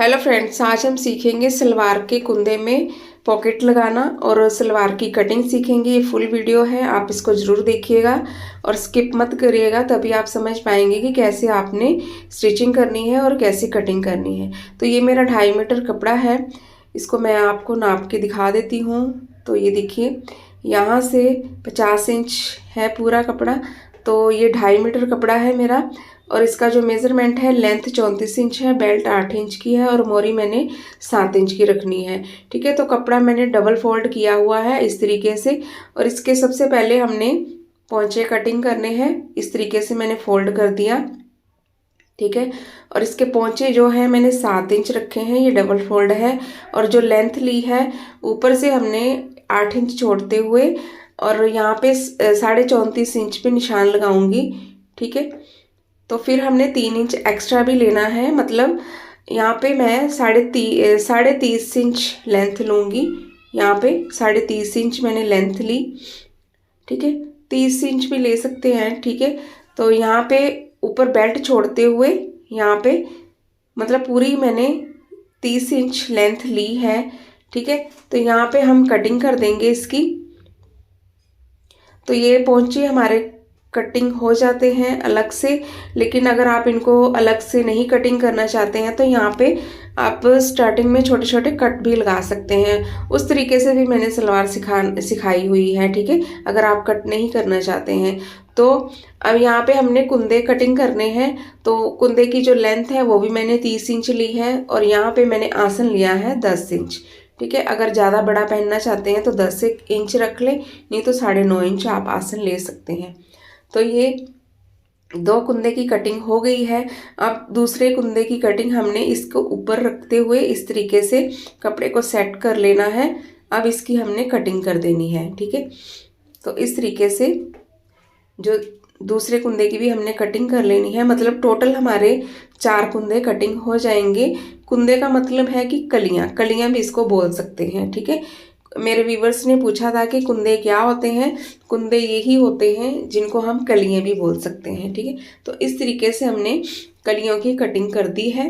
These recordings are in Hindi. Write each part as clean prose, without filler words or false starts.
हेलो फ्रेंड्स, आज हम सीखेंगे सलवार के कुंदे में पॉकेट लगाना और सलवार की कटिंग सीखेंगे। ये फुल वीडियो है, आप इसको ज़रूर देखिएगा और स्किप मत करिएगा, तभी आप समझ पाएंगे कि कैसे आपने स्टिचिंग करनी है और कैसे कटिंग करनी है। तो ये मेरा 2.5 मीटर कपड़ा है, इसको मैं आपको नाप के दिखा देती हूँ। तो ये देखिए, यहाँ से 50 इंच है पूरा कपड़ा, तो ये 2.5 मीटर कपड़ा है मेरा। और इसका जो मेज़रमेंट है, लेंथ 34 इंच है, बेल्ट 8 इंच की है और मोरी मैंने 7 इंच की रखनी है। ठीक है, तो कपड़ा मैंने डबल फोल्ड किया हुआ है इस तरीके से। और इसके सबसे पहले हमने पोंचे कटिंग करने हैं। इस तरीके से मैंने फोल्ड कर दिया। ठीक है, और इसके पोंचे जो है मैंने 7 इंच रखे हैं, ये डबल फोल्ड है। और जो लेंथ ली है, ऊपर से हमने 8 इंच छोड़ते हुए और यहाँ पे 34.5 इंच पे निशान लगाऊंगी। ठीक है, तो फिर हमने 3 इंच एक्स्ट्रा भी लेना है, मतलब यहाँ पे मैं 30 इंच लेंथ लूँगी। यहाँ पे 30.5 इंच मैंने लेंथ ली। ठीक है, 30 इंच भी ले सकते हैं। ठीक है, तो यहाँ पे ऊपर बेल्ट छोड़ते हुए यहाँ पे मतलब पूरी मैंने 30 इंच लेंथ ली है। ठीक है, तो यहाँ पे हम कटिंग कर देंगे इसकी। तो ये पोंचे हमारे कटिंग हो जाते हैं अलग से, लेकिन अगर आप इनको अलग से नहीं कटिंग करना चाहते हैं तो यहाँ पे आप स्टार्टिंग में छोटे छोटे कट भी लगा सकते हैं। उस तरीके से भी मैंने सलवार सिखाई हुई है। ठीक है, अगर आप कट नहीं करना चाहते हैं तो। अब यहाँ पे हमने कुंदे कटिंग करने हैं, तो कुंदे की जो लेंथ है वो भी मैंने 30 इंच ली है और यहाँ पे मैंने आसन लिया है 10 इंच। ठीक है, अगर ज़्यादा बड़ा पहनना चाहते हैं तो 10 इंच रख लें, नहीं तो 9.5 इंच आप आसन ले सकते हैं। तो ये 2 कुंदे की कटिंग हो गई है। अब दूसरे कुंदे की कटिंग हमने इसको ऊपर रखते हुए इस तरीके से कपड़े को सेट कर लेना है। अब इसकी हमने कटिंग कर देनी है। ठीक है, तो इस तरीके से जो दूसरे कुंदे की भी हमने कटिंग कर लेनी है, मतलब टोटल हमारे 4 कुंदे कटिंग हो जाएंगे। कुंदे का मतलब है कि कलियां भी इसको बोल सकते हैं। ठीक है, मेरे व्यूवर्स ने पूछा था कि कुंदे क्या होते हैं। कुंदे यही होते हैं जिनको हम कलियां भी बोल सकते हैं। ठीक है, तो इस तरीके से हमने कलियों की कटिंग कर दी है।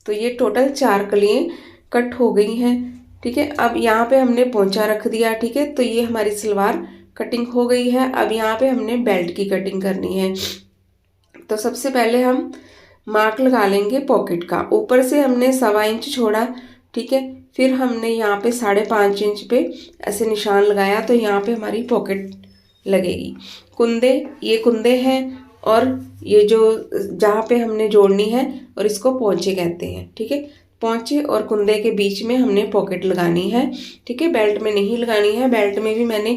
तो ये टोटल 4 कलियां कट हो गई हैं। ठीक है, अब यहाँ पे हमने पोंचा रख दिया। ठीक है, तो ये हमारी सलवार कटिंग हो गई है। अब यहाँ पे हमने बेल्ट की कटिंग करनी है। तो सबसे पहले हम मार्क लगा लेंगे पॉकेट का। ऊपर से हमने 1.25 इंच छोड़ा। ठीक है, फिर हमने यहाँ पे 5.5 इंच पे ऐसे निशान लगाया, तो यहाँ पे हमारी पॉकेट लगेगी। ये कुंदे हैं और ये जो जहाँ पे हमने जोड़नी है, और इसको पोंचे कहते हैं। ठीक है, पोंचे और कुंदे के बीच में हमने पॉकेट लगानी है। ठीक है, बेल्ट में नहीं लगानी है। बेल्ट में भी मैंने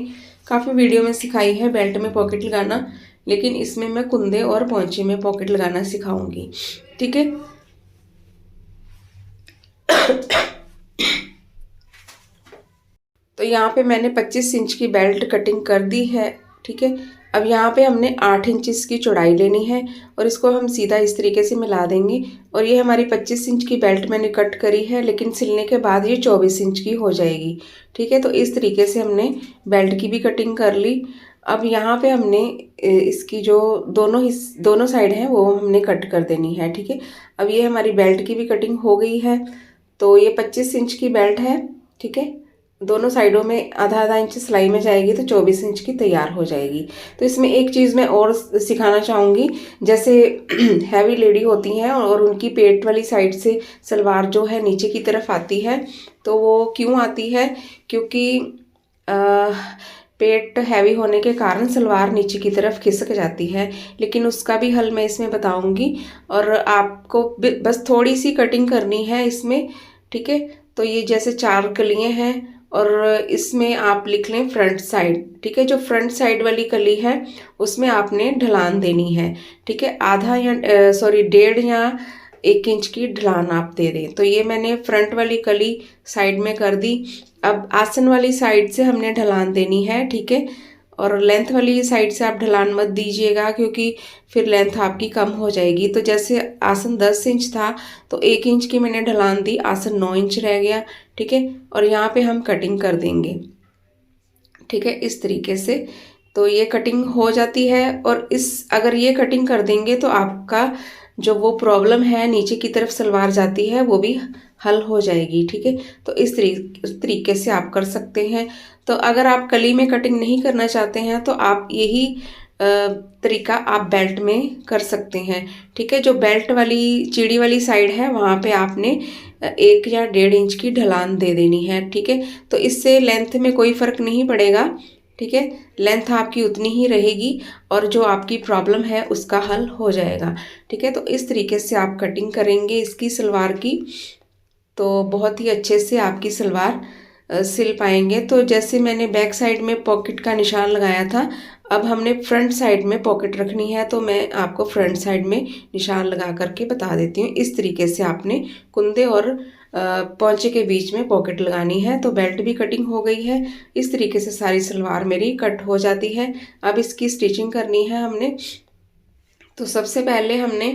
काफ़ी वीडियो में सिखाई है बेल्ट में पॉकेट लगाना, लेकिन इसमें मैं कुंदे और पोंचे में पॉकेट लगाना सिखाऊंगी। ठीक है, तो यहाँ पे मैंने 25 इंच की बेल्ट कटिंग कर दी है। ठीक है, अब यहाँ पे हमने 8 इंच की चौड़ाई लेनी है और इसको हम सीधा इस तरीके से मिला देंगे। और ये हमारी 25 इंच की बेल्ट मैंने कट करी है, लेकिन सिलने के बाद ये 24 इंच की हो जाएगी। ठीक है, तो इस तरीके से हमने बेल्ट की भी कटिंग कर ली। अब यहाँ पे हमने इसकी जो दोनों साइड हैं वो हमने कट कर देनी है। ठीक है, अब ये हमारी बेल्ट की भी कटिंग हो गई है। तो ये 25 इंच की बेल्ट है। ठीक है, दोनों साइडों में आधा आधा इंच सिलाई में जाएगी तो 24 इंच की तैयार हो जाएगी। तो इसमें एक चीज़ मैं और सिखाना चाहूँगी, जैसे हैवी लेडी होती हैं और उनकी पेट वाली साइड से सलवार जो है नीचे की तरफ आती है, तो वो क्यों आती है? क्योंकि पेट हैवी होने के कारण सलवार नीचे की तरफ खिसक जाती है, लेकिन उसका भी हल मैं इसमें बताऊँगी। और आपको बस थोड़ी सी कटिंग करनी है इसमें। ठीक है, तो ये जैसे 4 कलियाँ हैं और इसमें आप लिख लें फ्रंट साइड। ठीक है, जो फ्रंट साइड वाली कली है उसमें आपने ढलान देनी है। ठीक है, 1.5 या 1 इंच की ढलान आप दे दें। तो ये मैंने फ्रंट वाली कली साइड में कर दी। अब आसन वाली साइड से हमने ढलान देनी है। ठीक है, और लेंथ वाली साइड से आप ढलान मत दीजिएगा, क्योंकि फिर लेंथ आपकी कम हो जाएगी। तो जैसे आसन 10 इंच था तो 1 इंच की मैंने ढलान दी, आसन 9 इंच रह गया। ठीक है, और यहाँ पे हम कटिंग कर देंगे। ठीक है, इस तरीके से तो ये कटिंग हो जाती है। और अगर ये कटिंग कर देंगे तो आपका जो वो प्रॉब्लम है नीचे की तरफ सलवार जाती है वो भी हल हो जाएगी। ठीक है, तो इस तरीके से आप कर सकते हैं। तो अगर आप कली में कटिंग नहीं करना चाहते हैं तो आप यही तरीका आप बेल्ट में कर सकते हैं। ठीक है, जो बेल्ट वाली चीड़ी वाली साइड है वहाँ पे आपने 1 या 1.5 इंच की ढलान दे देनी है। ठीक है, तो इससे लेंथ में कोई फ़र्क नहीं पड़ेगा। ठीक है, लेंथ आपकी उतनी ही रहेगी और जो आपकी प्रॉब्लम है उसका हल हो जाएगा। ठीक है, तो इस तरीके से आप कटिंग करेंगे इसकी सलवार की तो बहुत ही अच्छे से आपकी सलवार सिल पाएंगे। तो जैसे मैंने बैक साइड में पॉकेट का निशान लगाया था, अब हमने फ्रंट साइड में पॉकेट रखनी है, तो मैं आपको फ्रंट साइड में निशान लगा करके बता देती हूँ। इस तरीके से आपने कुंदे और पोंचे के बीच में पॉकेट लगानी है। तो बेल्ट भी कटिंग हो गई है। इस तरीके से सारी सलवार मेरी कट हो जाती है। अब इसकी स्टिचिंग करनी है हमने। तो सबसे पहले हमने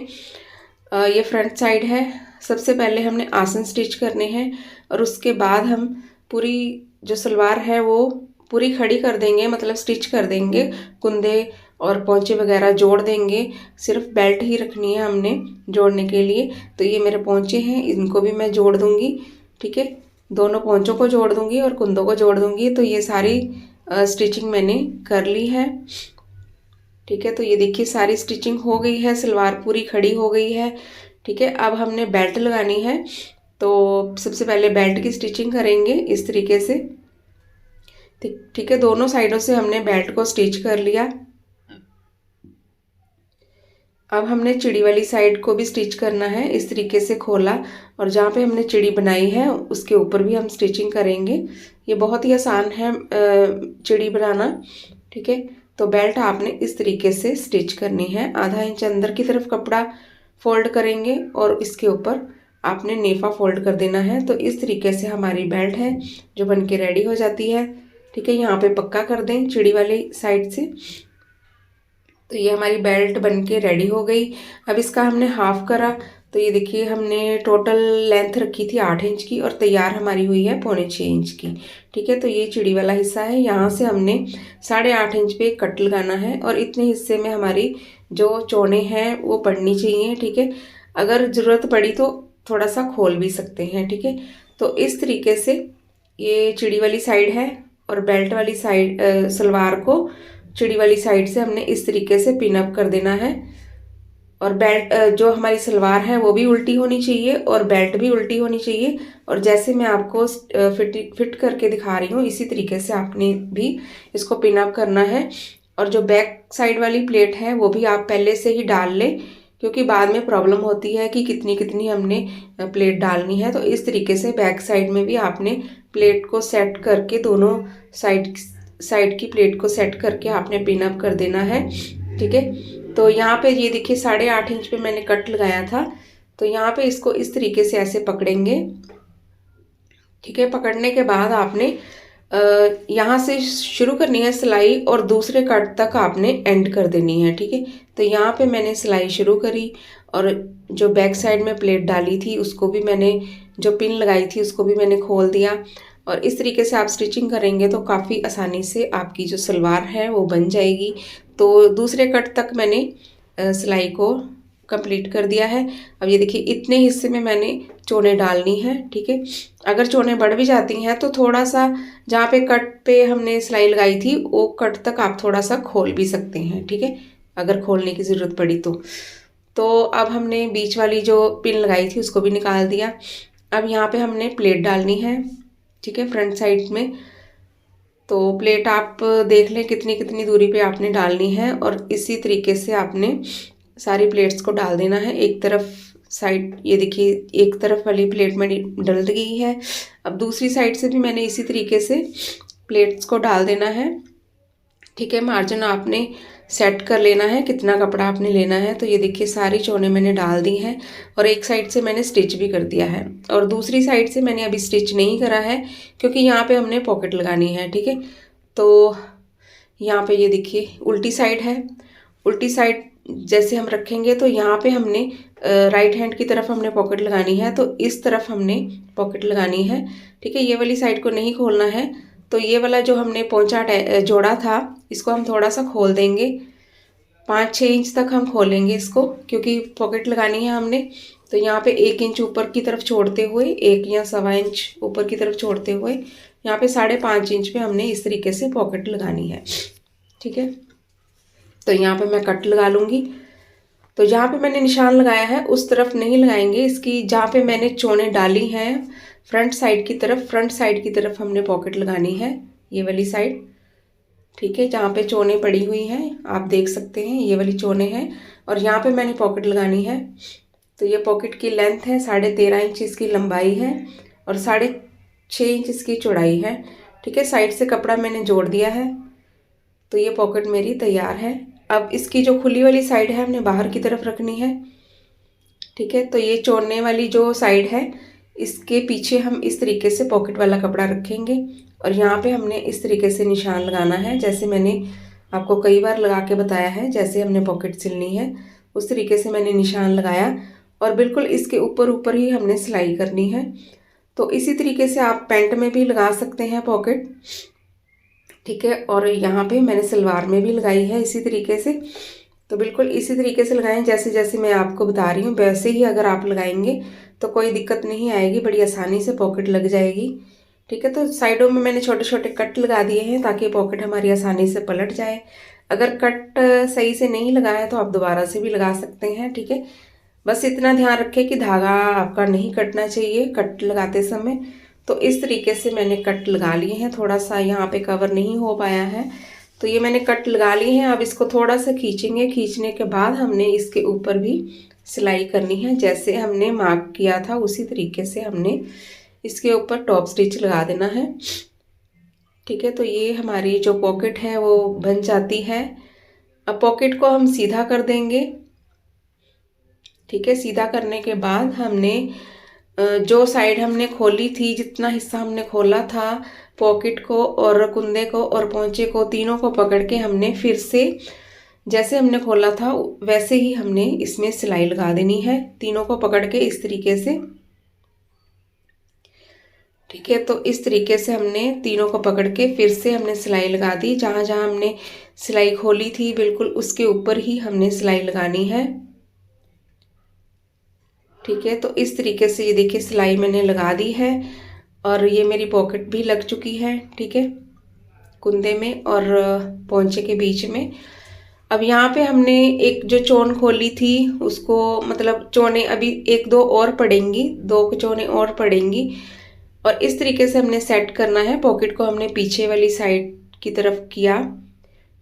ये फ्रंट साइड है, सबसे पहले हमने आसन स्टिच करने हैं और उसके बाद हम पूरी जो सलवार है वो पूरी खड़ी कर देंगे, मतलब स्टिच कर देंगे, कुंदे और पोंचे वगैरह जोड़ देंगे। सिर्फ बेल्ट ही रखनी है हमने जोड़ने के लिए। तो ये मेरे पोंचे हैं, इनको भी मैं जोड़ दूंगी। ठीक है, दोनों पोंचों को जोड़ दूंगी और कुंदों को जोड़ दूंगी। तो ये सारी स्टिचिंग मैंने कर ली है। ठीक है, तो ये देखिए सारी स्टिचिंग हो गई है, सलवार पूरी खड़ी हो गई है। ठीक है, अब हमने बेल्ट लगानी है। तो सबसे पहले बेल्ट की स्टिचिंग करेंगे इस तरीके से। ठीक है, दोनों साइडों से हमने बेल्ट को स्टिच कर लिया। अब हमने चिड़ी वाली साइड को भी स्टिच करना है, इस तरीके से खोला और जहाँ पे हमने चिड़ी बनाई है उसके ऊपर भी हम स्टिचिंग करेंगे। ये बहुत ही आसान है चिड़ी बनाना। ठीक है, तो बेल्ट आपने इस तरीके से स्टिच करनी है। आधा इंच अंदर की तरफ कपड़ा फोल्ड करेंगे और इसके ऊपर आपने नेफा फोल्ड कर देना है। तो इस तरीके से हमारी बेल्ट है जो बनके रेडी हो जाती है। ठीक है, यहाँ पे पक्का कर दें चिड़ी वाली साइड से। तो ये हमारी बेल्ट बनके रेडी हो गई। अब इसका हमने हाफ करा। तो ये देखिए हमने टोटल लेंथ रखी थी 8 इंच की और तैयार हमारी हुई है 6.25 इंच की। ठीक है, तो ये चिड़ी वाला हिस्सा है, यहाँ से हमने 8.5 इंच पे कट लगाना है और इतने हिस्से में हमारी जो चौने हैं वो पड़नी चाहिए। ठीक है, अगर ज़रूरत पड़ी तो थोड़ा सा खोल भी सकते हैं। ठीक है, तो इस तरीके से ये चिड़ी वाली साइड है और बेल्ट वाली साइड सलवार को चिड़ी वाली साइड से हमने इस तरीके से पिन अप कर देना है। और बेल्ट जो हमारी सलवार है वो भी उल्टी होनी चाहिए और बेल्ट भी उल्टी होनी चाहिए। और जैसे मैं आपको फिट करके दिखा रही हूँ इसी तरीके से आपने भी इसको पिन अप करना है। और जो बैक साइड वाली प्लेट है वो भी आप पहले से ही डाल लें, क्योंकि बाद में प्रॉब्लम होती है कि कितनी कितनी हमने प्लेट डालनी है। तो इस तरीके से बैक साइड में भी आपने प्लेट को सेट करके दोनों साइड की प्लेट को सेट करके आपने पिन अप कर देना है। ठीक है, तो यहाँ पे ये देखिए 8.5 इंच पे मैंने कट लगाया था। तो यहाँ पे इसको इस तरीके से ऐसे पकड़ेंगे। ठीक है, पकड़ने के बाद आपने यहाँ से शुरू करनी है सिलाई और दूसरे कट तक आपने एंड कर देनी है। ठीक है, तो यहाँ पे मैंने सिलाई शुरू करी और जो बैक साइड में प्लेट डाली थी उसको भी मैंने, जो पिन लगाई थी उसको भी मैंने खोल दिया। और इस तरीके से आप स्टिचिंग करेंगे तो काफ़ी आसानी से आपकी जो सलवार है वो बन जाएगी। तो दूसरे कट तक मैंने सिलाई को कंप्लीट कर दिया है। अब ये देखिए इतने हिस्से में मैंने चोने डालनी है। ठीक है, अगर चोने बढ़ भी जाती हैं तो थोड़ा सा जहाँ पे कट पे हमने सिलाई लगाई थी वो कट तक आप थोड़ा सा खोल भी सकते हैं। ठीक है, अगर खोलने की ज़रूरत पड़ी तो अब हमने बीच वाली जो पिन लगाई थी उसको भी निकाल दिया। अब यहाँ पे हमने प्लेट डालनी है। ठीक है, फ्रंट साइड में तो प्लेट आप देख लें कितनी कितनी दूरी पे आपने डालनी है और इसी तरीके से आपने सारी प्लेट्स को डाल देना है। एक तरफ साइड ये देखिए एक तरफ वाली प्लेट में डल गई है। अब दूसरी साइड से भी मैंने इसी तरीके से प्लेट्स को डाल देना है। ठीक है, मार्जिन आपने सेट कर लेना है कितना कपड़ा आपने लेना है। तो ये देखिए सारी चौने मैंने डाल दी हैं और एक साइड से मैंने स्टिच भी कर दिया है और दूसरी साइड से मैंने अभी स्टिच नहीं करा है क्योंकि यहाँ पे हमने पॉकेट लगानी है। ठीक है, तो यहाँ पे ये देखिए उल्टी साइड है। उल्टी साइड जैसे हम रखेंगे तो यहाँ पे हमने राइट हैंड की तरफ हमने पॉकेट लगानी है, तो इस तरफ हमने पॉकेट लगानी है। ठीक है, ये वाली साइड को नहीं खोलना है। तो ये वाला जो हमने पोंचा जोड़ा था इसको हम थोड़ा सा खोल देंगे। 5-6 इंच तक हम खोलेंगे इसको, क्योंकि पॉकेट लगानी है हमने। तो यहाँ पे 1 इंच ऊपर की तरफ छोड़ते हुए, 1 या 1.25 इंच ऊपर की तरफ छोड़ते हुए यहाँ पे 5.5 इंच पे हमने इस तरीके से पॉकेट लगानी है। ठीक है, तो यहाँ पे मैं कट लगा लूँगी। तो जहाँ पे मैंने निशान लगाया है उस तरफ नहीं लगाएंगे, इसकी जहाँ पे मैंने चोने डाली हैं फ्रंट साइड की तरफ हमने पॉकेट लगानी है, ये वाली साइड। ठीक है, जहाँ पे चोने पड़ी हुई हैं आप देख सकते हैं, ये वाली चोने हैं और यहाँ पे मैंने पॉकेट लगानी है। तो ये पॉकेट की लेंथ है 13.5 इंच, इसकी लंबाई है और 6.5 इंच इसकी चौड़ाई है। ठीक है, साइड से कपड़ा मैंने जोड़ दिया है। तो ये पॉकेट मेरी तैयार है। अब इसकी जो खुली वाली साइड है हमने बाहर की तरफ रखनी है। ठीक है, तो ये चोड़ने वाली जो साइड है इसके पीछे हम इस तरीके से पॉकेट वाला कपड़ा रखेंगे और यहाँ पे हमने इस तरीके से निशान लगाना है, जैसे मैंने आपको कई बार लगा के बताया है। जैसे हमने पॉकेट सिलनी है उस तरीके से मैंने निशान लगाया और बिल्कुल इसके ऊपर ही हमने सिलाई करनी है। तो इसी तरीके से आप पैंट में भी लगा सकते हैं पॉकेट। ठीक है, और यहाँ पे मैंने सलवार में भी लगाई है इसी तरीके से। तो बिल्कुल इसी तरीके से लगाएं, जैसे जैसे मैं आपको बता रही हूँ वैसे ही अगर आप लगाएंगे तो कोई दिक्कत नहीं आएगी, बड़ी आसानी से पॉकेट लग जाएगी। ठीक है, तो साइडों में मैंने छोटे छोटे कट लगा दिए हैं ताकि पॉकेट हमारी आसानी से पलट जाए। अगर कट सही से नहीं लगा है तो आप दोबारा से भी लगा सकते हैं। ठीक है, बस इतना ध्यान रखें कि धागा आपका नहीं कटना चाहिए कट लगाते समय। तो इस तरीके से मैंने कट लगा लिए हैं, थोड़ा सा यहाँ पे कवर नहीं हो पाया है तो ये मैंने कट लगा लिए हैं। अब इसको थोड़ा सा खींचेंगे, खींचने के बाद हमने इसके ऊपर भी सिलाई करनी है। जैसे हमने मार्क किया था उसी तरीके से हमने इसके ऊपर टॉप स्टिच लगा देना है। ठीक है, तो ये हमारी जो पॉकेट है वो बन जाती है। अब पॉकेट को हम सीधा कर देंगे। ठीक है, सीधा करने के बाद हमने जो साइड हमने खोली थी, जितना हिस्सा हमने खोला था पॉकेट को और कुंदे को और पोंचे को, तीनों को पकड़ के हमने फिर से जैसे हमने खोला था वैसे ही हमने इसमें सिलाई लगा देनी है, तीनों को पकड़ के इस तरीके से। ठीक है, तो इस तरीके से हमने तीनों को पकड़ के फिर से हमने सिलाई लगा दी। जहाँ जहाँ हमने सिलाई खोली थी बिल्कुल उसके ऊपर ही हमने सिलाई लगानी है। ठीक है, तो इस तरीके से ये देखिए सिलाई मैंने लगा दी है और ये मेरी पॉकेट भी लग चुकी है। ठीक है, कुंदे में और पोंचे के बीच में। अब यहाँ पे हमने एक जो चोन खोली थी उसको, मतलब चोने अभी 1-2 और पड़ेंगी, 2 चोने और पड़ेंगी और इस तरीके से हमने सेट करना है। पॉकेट को हमने पीछे वाली साइड की तरफ किया।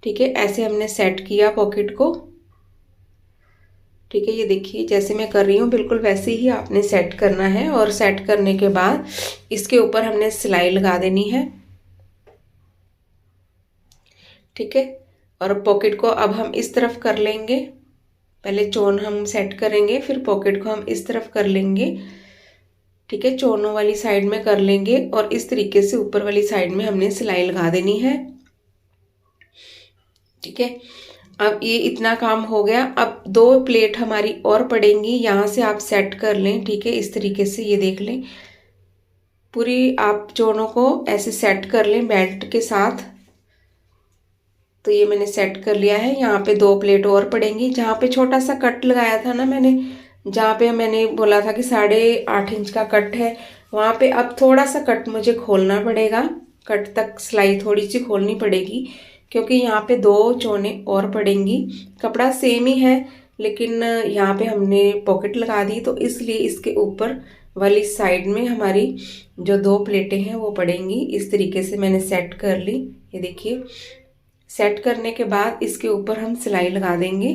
ठीक है, ऐसे हमने सेट किया पॉकेट को। ठीक है, ये देखिए जैसे मैं कर रही हूँ बिल्कुल वैसे ही आपने सेट करना है और सेट करने के बाद इसके ऊपर हमने सिलाई लगा देनी है। ठीक है, और पॉकेट को अब हम इस तरफ कर लेंगे। पहले चोन हम सेट करेंगे फिर पॉकेट को हम इस तरफ कर लेंगे। ठीक है, चोनों वाली साइड में कर लेंगे और इस तरीके से ऊपर वाली साइड में हमने सिलाई लगा देनी है। ठीक है, अब ये इतना काम हो गया। अब 2 प्लेट हमारी और पड़ेंगी, यहाँ से आप सेट कर लें। ठीक है, इस तरीके से ये देख लें, पूरी आप चोनों को ऐसे सेट कर लें बेल्ट के साथ। तो ये मैंने सेट कर लिया है। यहाँ पे 2 प्लेट और पड़ेंगी। जहाँ पे छोटा सा कट लगाया था ना मैंने, जहाँ पे मैंने बोला था कि 8.5 इंच का कट है, वहाँ पे अब थोड़ा सा कट मुझे खोलना पड़ेगा। कट तक सिलाई थोड़ी सी खोलनी पड़ेगी क्योंकि यहाँ पे 2 चोने और पड़ेंगी। कपड़ा सेम ही है लेकिन यहाँ पे हमने पॉकेट लगा दी तो इसलिए इसके ऊपर वाली साइड में हमारी जो 2 प्लेटें हैं वो पड़ेंगी। इस तरीके से मैंने सेट कर ली। ये देखिए, सेट करने के बाद इसके ऊपर हम सिलाई लगा देंगे।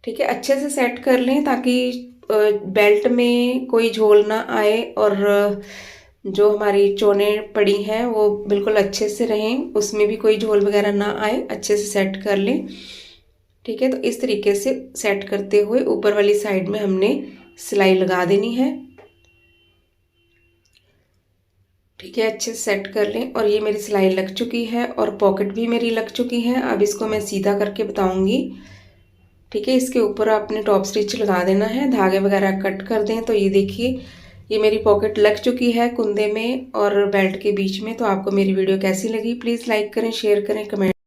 ठीक है, अच्छे से सेट कर लें ताकि बेल्ट में कोई झोल ना आए और जो हमारी चोने पड़ी हैं वो बिल्कुल अच्छे से रहें, उसमें भी कोई झोल वगैरह ना आए। अच्छे से सेट कर लें। ठीक है, तो इस तरीके से सेट करते हुए ऊपर वाली साइड में हमने सिलाई लगा देनी है। ठीक है, अच्छे से सेट कर लें और ये मेरी सिलाई लग चुकी है और पॉकेट भी मेरी लग चुकी है। अब इसको मैं सीधा करके बताऊंगी। ठीक है, इसके ऊपर आपने टॉप स्टिच लगा देना है, धागे वगैरह कट कर दें। तो ये देखिए ये मेरी पॉकेट लग चुकी है कुंदे में और बेल्ट के बीच में। तो आपको मेरी वीडियो कैसी लगी प्लीज़ लाइक करें, शेयर करें, कमेंट